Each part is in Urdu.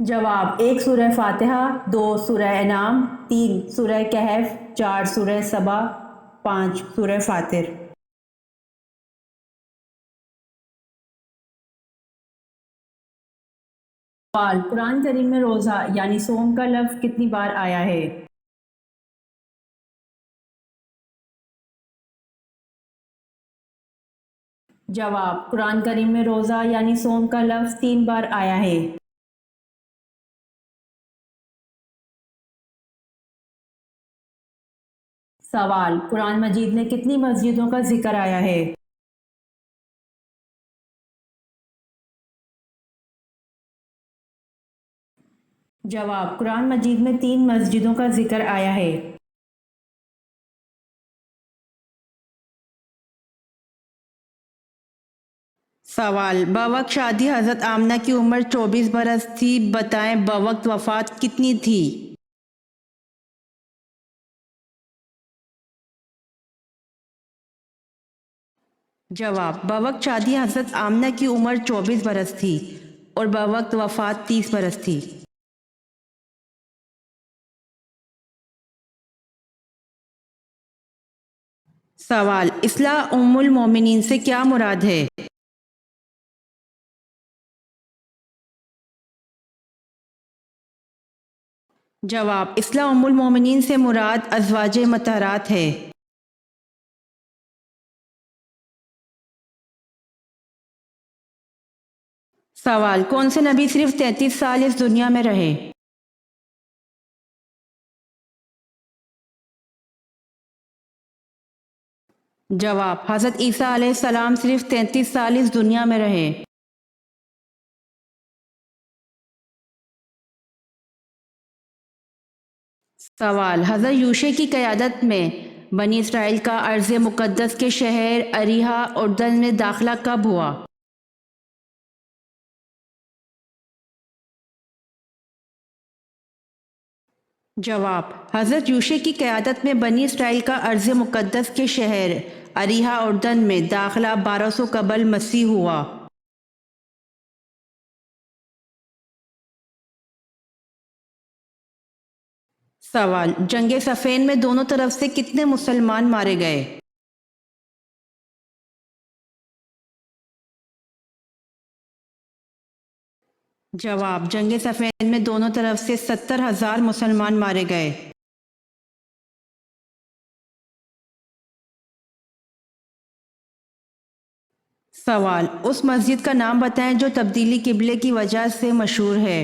جواب: 1 سورہ فاتحہ، 2 سورہ انعام، 3 سورہ کہف، 4 سورہ سبا، 5 سورہ فاطر۔ سوال: قرآن کریم میں روزہ یعنی صوم کا لفظ کتنی بار آیا ہے؟ جواب: قرآن کریم میں روزہ یعنی صوم کا لفظ 3 بار آیا ہے۔ سوال: قرآن مجید میں کتنی مسجدوں کا ذکر آیا ہے؟ جواب: قرآن مجید میں 3 مسجدوں کا ذکر آیا ہے۔ سوال: بوقت شادی حضرت آمنہ کی عمر 24 برس تھی، بتائیں بوقت وفات کتنی تھی؟ جواب: بوقت شادی حضرت آمنہ کی عمر 24 برس تھی اور بوقت وفات 30 برس تھی۔ سوال: اصلاح ام المومنین سے کیا مراد ہے؟ جواب: اصلاح ام المومنین سے مراد ازواج مطہرات ہے۔ سوال: کون سے نبی صرف 33 سال اس دنیا میں رہے؟ جواب: حضرت عیسیٰ علیہ السلام صرف 33 سال اس دنیا میں رہے۔ سوال: حضرت یوشع کی قیادت میں بنی اسرائیل کا ارض مقدس کے شہر اریحا اردن میں داخلہ کب ہوا؟ جواب: حضرت یوشع کی قیادت میں بنی اسرائیل کا ارض مقدس کے شہر اریحا اردن میں داخلہ 1200 قبل مسیح ہوا۔ سوال: جنگ صفین میں دونوں طرف سے کتنے مسلمان مارے گئے؟ جواب: جنگ صفین میں دونوں طرف سے 70,000 مسلمان مارے گئے۔ سوال: اس مسجد کا نام بتائیں جو تبدیلی قبلے کی وجہ سے مشہور ہے۔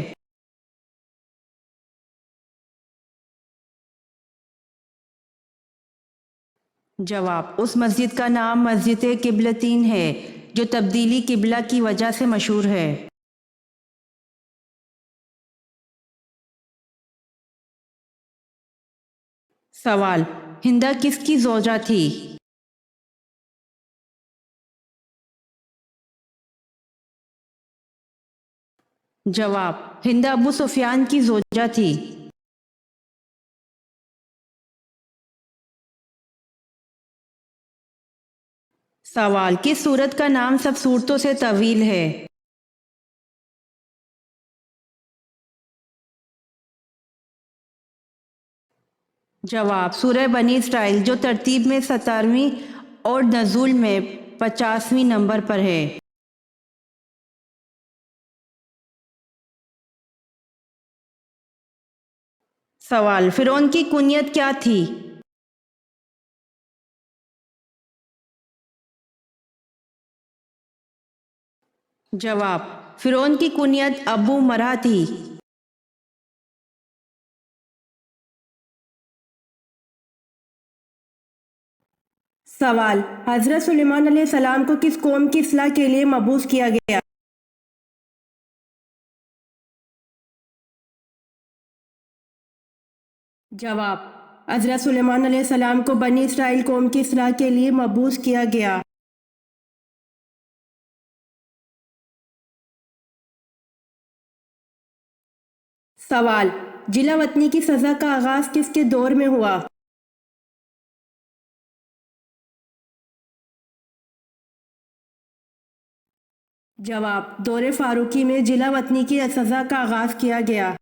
جواب: اس مسجد کا نام مسجد قبلتین ہے جو تبدیلی قبلہ کی وجہ سے مشہور ہے۔ سوال: ہندا کس کی زوجہ تھی؟ جواب: ہندا ابو سفیان کی زوجہ تھی۔ سوال: کس سورت کا نام سب سورتوں سے طویل ہے؟ جواب: سورہ بنی اسرائیل جو ترتیب میں 17ویں اور نزول میں 50ویں نمبر پر ہے۔ سوال: فرعون کی کنیت کیا تھی؟ جواب: فرعون کی کنیت ابو مرہ تھی۔ سوال: حضرت سلیمان علیہ السلام کو کس قوم کی اصلاح کے لیے مبعوث کیا گیا؟ جواب: حضرت سلیمان علیہ السلام کو بنی اسرائیل قوم کی اصلاح کے لیے مبعوث کیا گیا۔ سوال: جلا وطنی کی سزا کا آغاز کس کے دور میں ہوا؟ جواب: دور فاروقی میں جلا وطنی کی سزا کا آغاز کیا گیا۔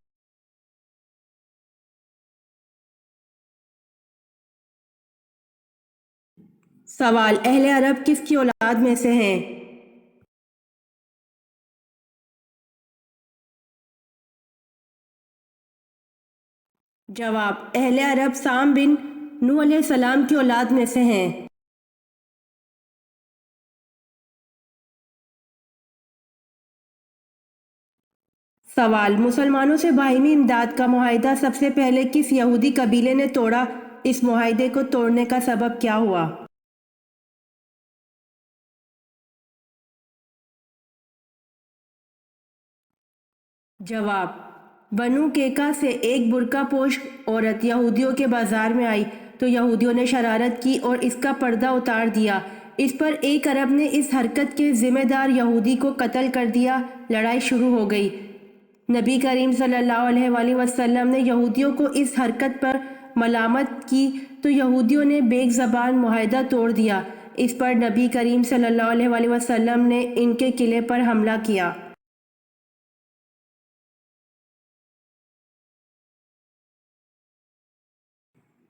سوال: اہل عرب کس کی اولاد میں سے ہیں؟ جواب: اہل عرب سام بن نوح علیہ السلام کی اولاد میں سے ہیں۔ سوال: مسلمانوں سے باہمی امداد کا معاہدہ سب سے پہلے کس یہودی قبیلے نے توڑا؟ اس معاہدے کو توڑنے کا سبب کیا ہوا؟ جواب: بنو کیکا سے ایک برقع پوش عورت یہودیوں کے بازار میں آئی تو یہودیوں نے شرارت کی اور اس کا پردہ اتار دیا۔ اس پر ایک عرب نے اس حرکت کے ذمہ دار یہودی کو قتل کر دیا۔ لڑائی شروع ہو گئی۔ نبی کریم صلی اللہ علیہ وآلہ وسلم نے یہودیوں کو اس حرکت پر ملامت کی تو یہودیوں نے بیک زبان معاہدہ توڑ دیا۔ اس پر نبی کریم صلی اللہ علیہ وآلہ وسلم نے ان کے قلعے پر حملہ کیا۔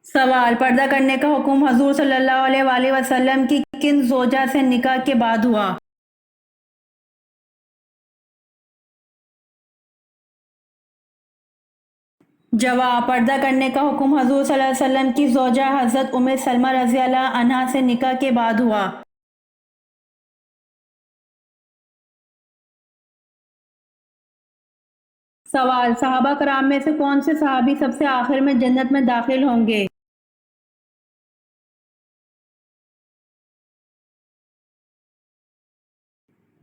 سوال: پردہ کرنے کا حکم حضور صلی اللہ علیہ وآلہ وسلم کی کن زوجہ سے نکاح کے بعد ہوا؟ جواب: پردہ کرنے کا حکم حضور صلی اللہ علیہ وسلم کی زوجہ حضرت ام سلمہ رضی اللہ عنہا سے نکاح کے بعد ہوا۔ سوال: صحابہ کرام میں سے کون سے صحابی سب سے آخر میں جنت میں داخل ہوں گے؟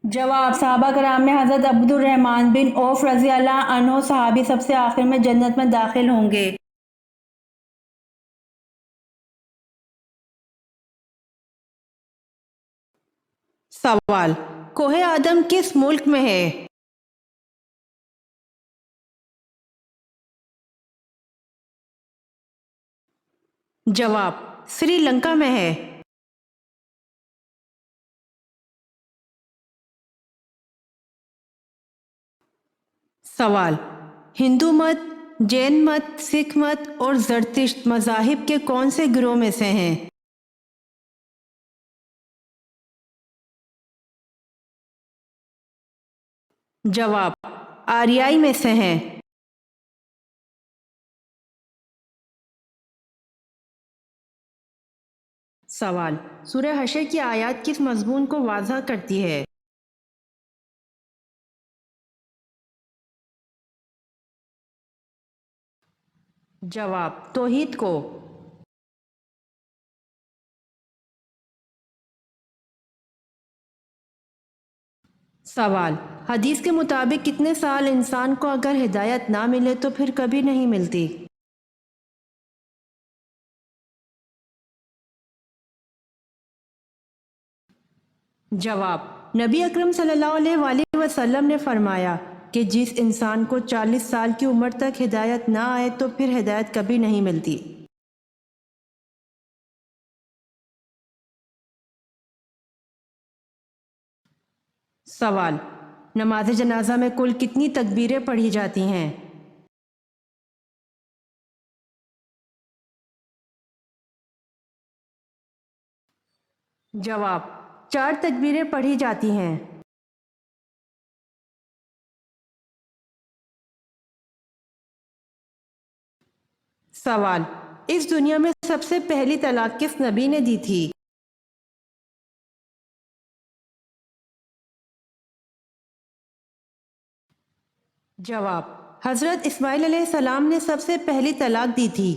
جواب: صحابہ کرام میں حضرت عبد الرحمن بن عوف رضی اللہ عنہ صحابی سب سے آخر میں جنت میں داخل ہوں گے۔ سوال: کوہ آدم کس ملک میں ہے؟ جواب: سری لنکا میں ہے۔ سوال: ہندو مت، جین مت، سکھ مت اور زرتشت مذاہب کے کون سے گروہ میں سے ہیں؟ جواب: آریائی میں سے ہیں۔ سوال: سورہ حشر کی آیات کس مضمون کو واضح کرتی ہے؟ جواب: توحید کو۔ سوال: حدیث کے مطابق کتنے سال انسان کو اگر ہدایت نہ ملے تو پھر کبھی نہیں ملتی؟ جواب: نبی اکرم صلی اللہ علیہ وآلہ وسلم نے فرمایا کہ جس انسان کو 40 سال کی عمر تک ہدایت نہ آئے تو پھر ہدایت کبھی نہیں ملتی۔ سوال: نماز جنازہ میں کل کتنی تکبیریں پڑھی جاتی ہیں؟ جواب: 4 تکبیریں پڑھی جاتی ہیں۔ سوال: اس دنیا میں سب سے پہلی طلاق کس نبی نے دی تھی؟ جواب: حضرت اسماعیل علیہ السلام نے سب سے پہلی طلاق دی تھی۔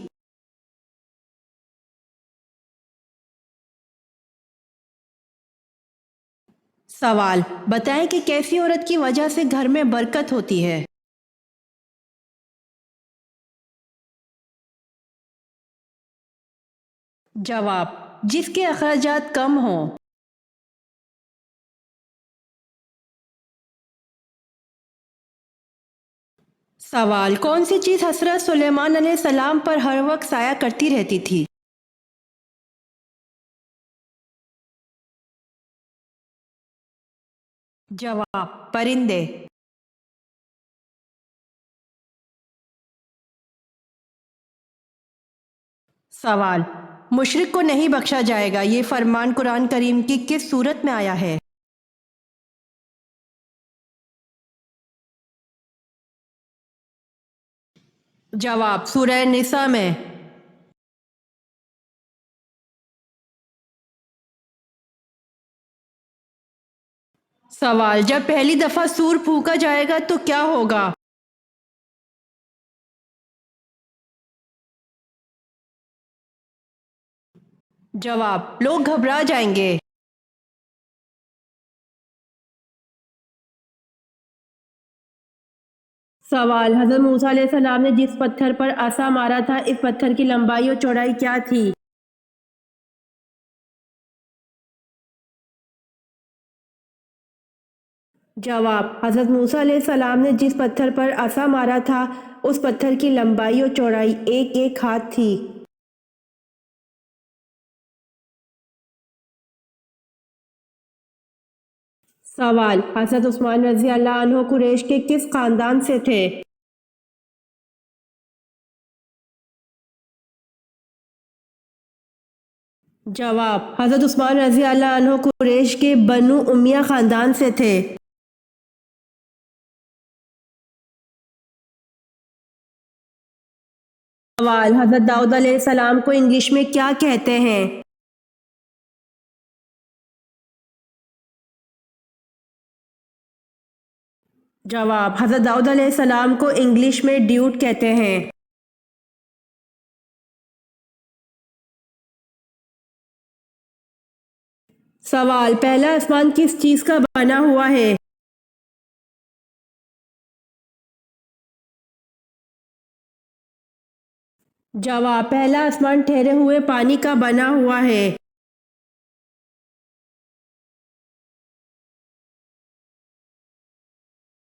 سوال: بتائیں کہ کیسی عورت کی وجہ سے گھر میں برکت ہوتی ہے؟ جواب: جس کے اخراجات کم ہوں۔ سوال: کون سی چیز حضرت سلیمان علیہ السلام پر ہر وقت سایہ کرتی رہتی تھی؟ جواب: پرندے۔ سوال: مشرک کو نہیں بخشا جائے گا، یہ فرمان قرآن کریم کی کس سورت میں آیا ہے؟ جواب: سورہ نساء میں۔ سوال: جب پہلی دفعہ سور پھونکا جائے گا تو کیا ہوگا؟ جواب: لوگ گھبرا جائیں گے۔ سوال: حضرت موسیٰ علیہ السلام نے جس پتھر پر عصا مارا تھا، اس پتھر کی لمبائی اور چوڑائی کیا تھی؟ جواب: حضرت موسیٰ علیہ السلام نے جس پتھر پر عصا مارا تھا اس پتھر کی لمبائی اور چوڑائی ایک ہاتھ تھی۔ سوال: حضرت عثمان رضی اللہ عنہ قریش کے کس خاندان سے تھے؟ جواب: حضرت عثمان رضی اللہ عنہ قریش کے بنو امیہ خاندان سے تھے۔ سوال: حضرت داؤد علیہ السلام کو انگلش میں کیا کہتے ہیں؟ جواب: حضرت داؤد علیہ السلام کو انگلش میں ڈیوڈ کہتے ہیں۔ سوال: پہلا آسمان کس چیز کا بنا ہوا ہے؟ جواب: پہلا آسمان ٹھہرے ہوئے پانی کا بنا ہوا ہے۔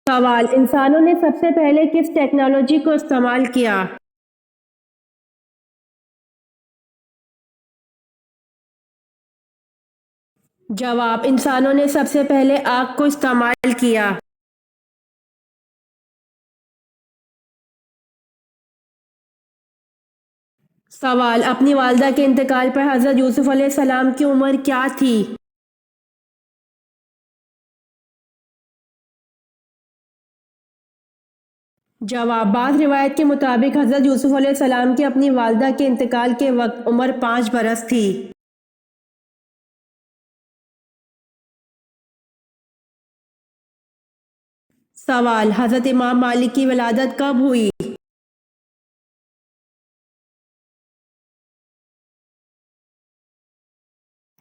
سوال: انسانوں نے سب سے پہلے کس ٹیکنالوجی کو استعمال کیا؟ جواب: انسانوں نے سب سے پہلے آگ کو استعمال کیا۔ سوال: اپنی والدہ کے انتقال پر حضرت یوسف علیہ السلام کی عمر کیا تھی؟ جواب: بعض روایت کے مطابق حضرت یوسف علیہ السلام کی اپنی والدہ کے انتقال کے وقت عمر 5 برس تھی۔ سوال: حضرت امام مالک کی ولادت کب ہوئی؟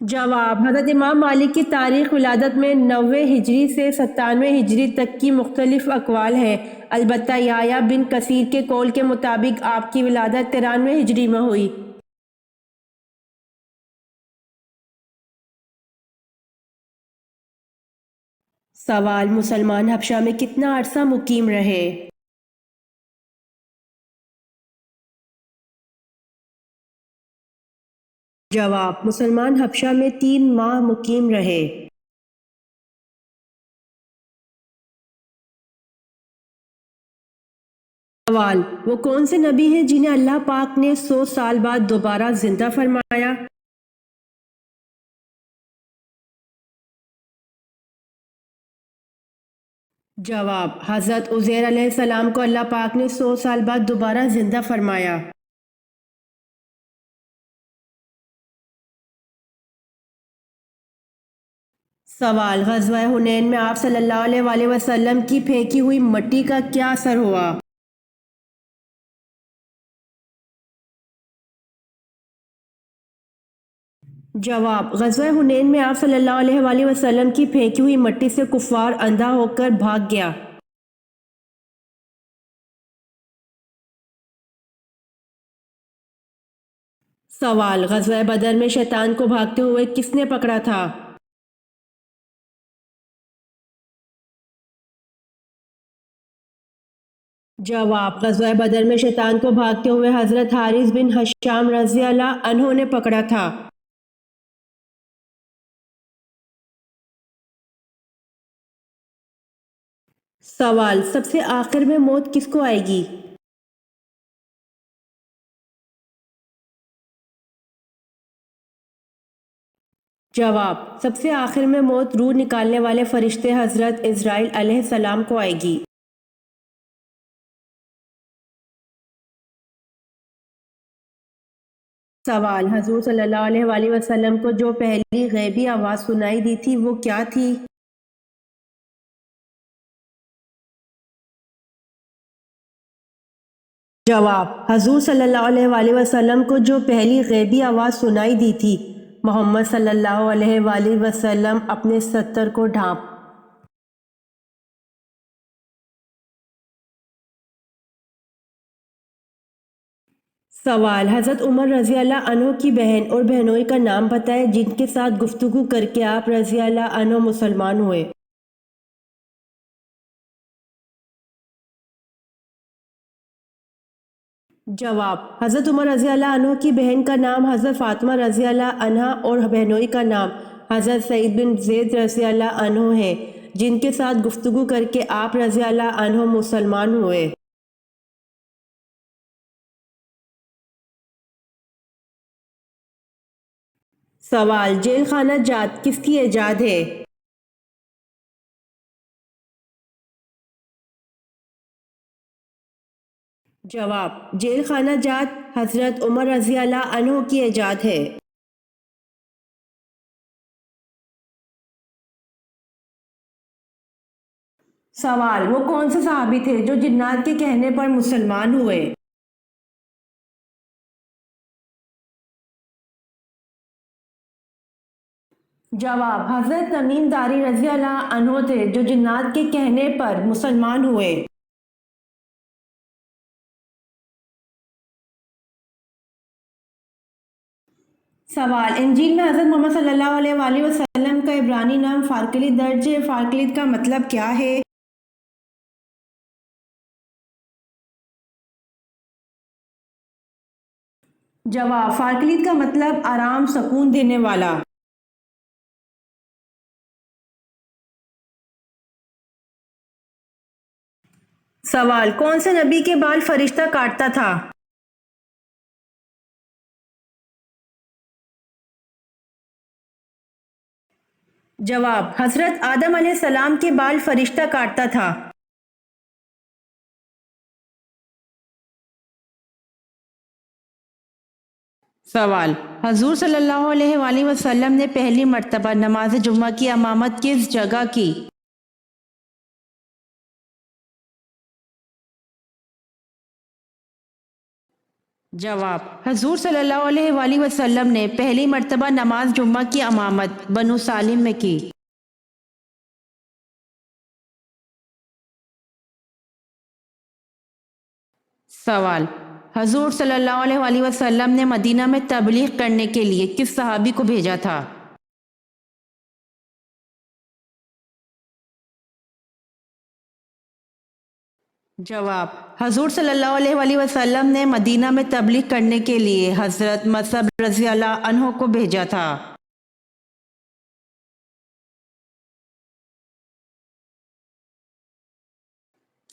جواب: حضرت امام مالک کی تاریخ ولادت میں 90 ہجری سے 97 ہجری تک کی مختلف اقوال ہیں، البتہ یحییٰ بن کثیر کے قول کے مطابق آپ کی ولادت 93 ہجری میں ہوئی۔ سوال: مسلمان حبشہ میں کتنا عرصہ مقیم رہے؟ جواب: مسلمان حبشہ میں 3 ماہ مقیم رہے۔ سوال: وہ کون سے نبی ہیں جنہیں اللہ پاک نے 100 سال بعد دوبارہ زندہ فرمایا؟ جواب: حضرت عزیر علیہ السلام کو اللہ پاک نے 100 سال بعد دوبارہ زندہ فرمایا۔ سوال: غزوہ حنین میں آپ صلی اللہ علیہ وآلہ وسلم کی پھینکی ہوئی مٹی کا کیا اثر ہوا؟ جواب: غزوہ حنین میں آپ صلی اللہ علیہ وآلہ وسلم کی پھینکی ہوئی مٹی سے کفار اندھا ہو کر بھاگ گیا۔ سوال: غزوہ بدر میں شیطان کو بھاگتے ہوئے کس نے پکڑا تھا؟ جواب: غزوہ بدر میں شیطان کو بھاگتے ہوئے حضرت حارث بن حشام رضی اللہ عنہ نے پکڑا تھا۔ سوال: سب سے آخر میں موت کس کو آئے گی؟ جواب: سب سے آخر میں موت روح نکالنے والے فرشتے حضرت عزرائیل علیہ السلام کو آئے گی۔ سوال: حضور صلی اللہ علیہ وآلہ وسلم کو جو پہلی غیبی آواز سنائی دی تھی وہ کیا تھی؟ جواب: حضور صلی اللہ علیہ وآلہ وسلم کو جو پہلی غیبی آواز سنائی دی تھی، محمد صلی اللہ علیہ وآلہ وسلم اپنے ستر کو ڈھانپ۔ سوال: حضرت عمر رضی اللہ عنہ کی بہن اور بہنوئی کا نام بتائیں جن کے ساتھ گفتگو کر کے آپ رضی اللہ عنہ مسلمان ہوئے۔ جواب: حضرت عمر رضی اللہ عنہ کی بہن کا نام حضرت فاطمہ رضی اللہ عنہا اور بہنوئی کا نام حضرت سعید بن زید رضی اللہ عنہ ہے جن کے ساتھ گفتگو کر کے آپ رضی اللہ عنہ مسلمان ہوئے۔ سوال: جیل خانہ جات کس کی ایجاد ہے؟ جواب: جیل خانہ جات حضرت عمر رضی اللہ عنہ کی ایجاد ہے۔ سوال: وہ کون سے صحابی تھے جو جنات کے کہنے پر مسلمان ہوئے؟ جواب: حضرت تمیم داری رضی اللہ عنہ تھے جو جنات کے کہنے پر مسلمان ہوئے۔ سوال: انجیل میں حضرت محمد صلی اللہ علیہ وآلہ وسلم کا عبرانی نام فارکلید درج ہے، فارکلید کا مطلب کیا ہے؟ جواب: فارکلید کا مطلب آرام سکون دینے والا۔ سوال: کون سے نبی کے بال فرشتہ کاٹتا تھا؟ جواب: حضرت آدم علیہ السلام کے بال فرشتہ کاٹتا تھا۔ سوال: حضور صلی اللہ علیہ وآلہ وسلم نے پہلی مرتبہ نماز جمعہ کی امامت کس جگہ کی؟ جواب: حضور صلی اللہ علیہ وآلہ وسلم نے پہلی مرتبہ نماز جمعہ کی امامت بنو سالم میں کی۔ سوال: حضور صلی اللہ علیہ وآلہ وسلم نے مدینہ میں تبلیغ کرنے کے لیے کس صحابی کو بھیجا تھا؟ جواب: حضور صلی اللہ علیہ وآلہ وسلم نے مدینہ میں تبلیغ کرنے کے لیے حضرت مصعب رضی اللہ عنہ کو بھیجا تھا۔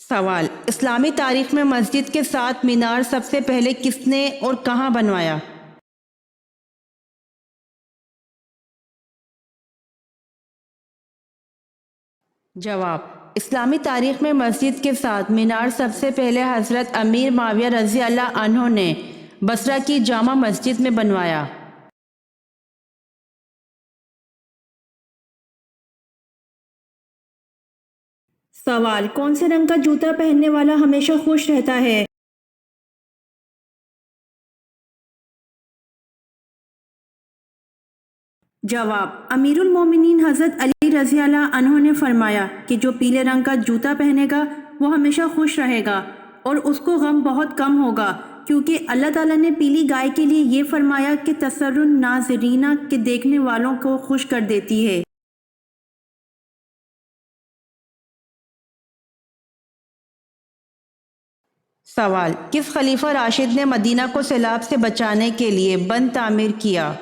سوال: اسلامی تاریخ میں مسجد کے ساتھ مینار سب سے پہلے کس نے اور کہاں بنوایا؟ جواب: اسلامی تاریخ میں مسجد کے ساتھ مینار سب سے پہلے حضرت امیر معاویہ رضی اللہ عنہ نے بصرہ کی جامع مسجد میں بنوایا۔ سوال: کون سے رنگ کا جوتا پہننے والا ہمیشہ خوش رہتا ہے؟ جواب: امیر المومنین حضرت علی رضی اللہ عنہ نے فرمایا کہ جو پیلے رنگ کا جوتا پہنے گا وہ ہمیشہ خوش رہے گا اور اس کو غم بہت کم ہوگا، کیونکہ اللہ تعالیٰ نے پیلی گائے کے لیے یہ فرمایا کہ تسر الناظرین کے دیکھنے والوں کو خوش کر دیتی ہے۔ سوال: کس خلیفہ راشد نے مدینہ کو سیلاب سے بچانے کے لیے بند تعمیر کیا؟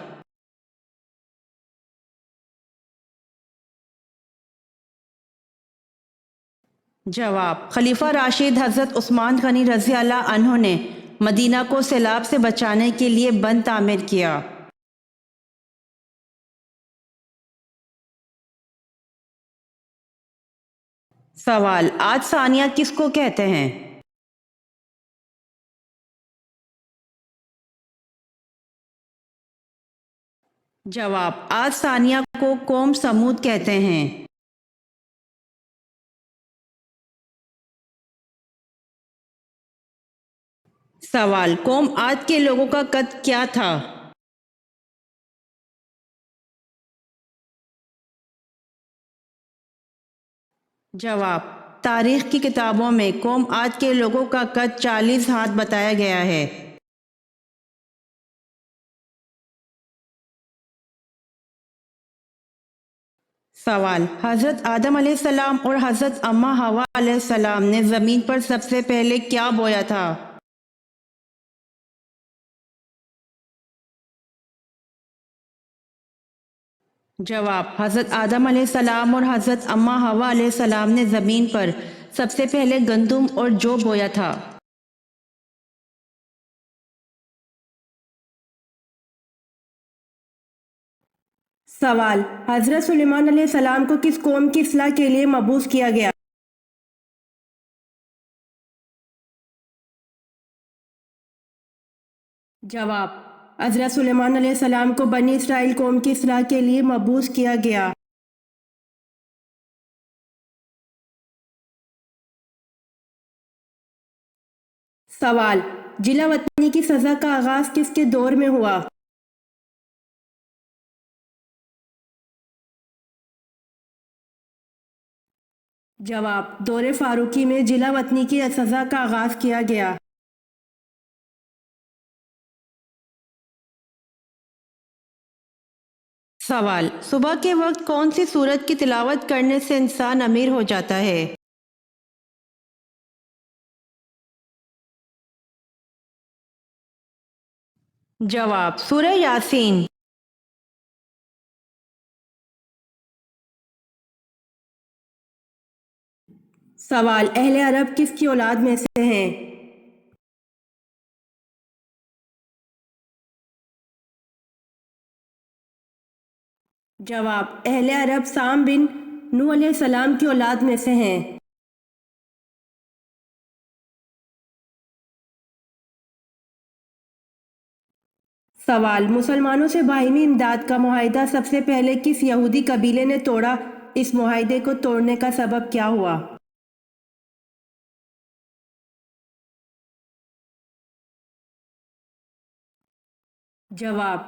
جواب: خلیفہ راشد حضرت عثمان غنی رضی اللہ عنہ نے مدینہ کو سیلاب سے بچانے کے لیے بند تعمیر کیا۔ سوال: آج ثانیہ کس کو کہتے ہیں؟ جواب: آج ثانیہ کو قوم سمود کہتے ہیں۔ سوال: قوم عاد کے لوگوں کا قد کیا تھا؟ جواب: تاریخ کی کتابوں میں قوم عاد کے لوگوں کا قد 40 ہاتھ بتایا گیا ہے۔ سوال: حضرت آدم علیہ السلام اور حضرت اماں حوا علیہ السلام نے زمین پر سب سے پہلے کیا بویا تھا؟ جواب: حضرت آدم علیہ السلام اور حضرت اماں حوا علیہ السلام نے زمین پر سب سے پہلے گندم اور جو بویا تھا۔ سوال: حضرت سلیمان علیہ السلام کو کس قوم کی اصلاح کے لیے مبعوث کیا گیا؟ جواب: حضرت سلیمان علیہ السلام کو بنی اسرائیل قوم کی اصلاح کے لیے مبعوث کیا گیا۔ سوال: جلا وطنی کی سزا کا آغاز کس کے دور میں ہوا؟ جواب: دور فاروقی میں جلا وطنی کی سزا کا آغاز کیا گیا۔ سوال: صبح کے وقت کون سی سورت کی تلاوت کرنے سے انسان امیر ہو جاتا ہے؟ جواب: سورہ یاسین۔ سوال: اہل عرب کس کی اولاد میں سے ہیں؟ جواب: اہل عرب سام بن نوح علیہ السلام کی اولاد میں سے ہیں۔ سوال: مسلمانوں سے باہمی امداد کا معاہدہ سب سے پہلے کس یہودی قبیلے نے توڑا؟ اس معاہدے کو توڑنے کا سبب کیا ہوا؟ جواب: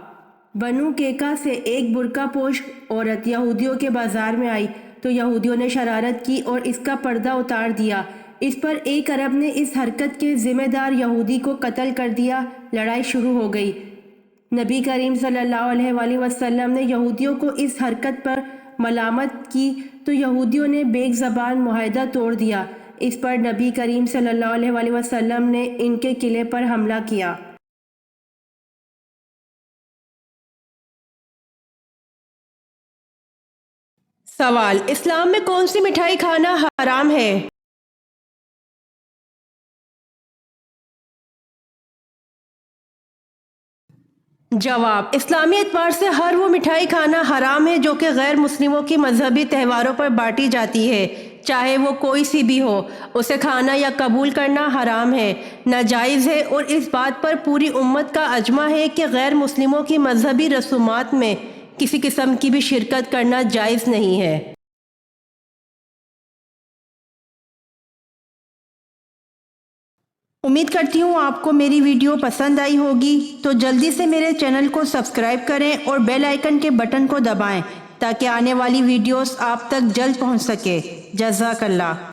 بنو کیکا سے ایک برقع پوش عورت یہودیوں کے بازار میں آئی تو یہودیوں نے شرارت کی اور اس کا پردہ اتار دیا۔ اس پر ایک عرب نے اس حرکت کے ذمہ دار یہودی کو قتل کر دیا۔ لڑائی شروع ہو گئی۔ نبی کریم صلی اللہ علیہ وآلہ وسلم نے یہودیوں کو اس حرکت پر ملامت کی تو یہودیوں نے بیک زبان معاہدہ توڑ دیا۔ اس پر نبی کریم صلی اللہ علیہ وآلہ وسلم نے ان کے قلعے پر حملہ کیا۔ سوال: اسلام میں کون سی مٹھائی کھانا حرام ہے؟ جواب: اسلامی اعتبار سے ہر وہ مٹھائی کھانا حرام ہے جو کہ غیر مسلموں کی مذہبی تہواروں پر بانٹی جاتی ہے، چاہے وہ کوئی سی بھی ہو۔ اسے کھانا یا قبول کرنا حرام ہے، ناجائز ہے، اور اس بات پر پوری امت کا اجماع ہے کہ غیر مسلموں کی مذہبی رسومات میں کسی قسم کی بھی شرکت کرنا جائز نہیں ہے۔ امید کرتی ہوں آپ کو میری ویڈیو پسند آئی ہوگی، تو جلدی سے میرے چینل کو سبسکرائب کریں اور بیل آئیکن کے بٹن کو دبائیں تاکہ آنے والی ویڈیوز آپ تک جلد پہنچ سکے۔ جزاک اللہ۔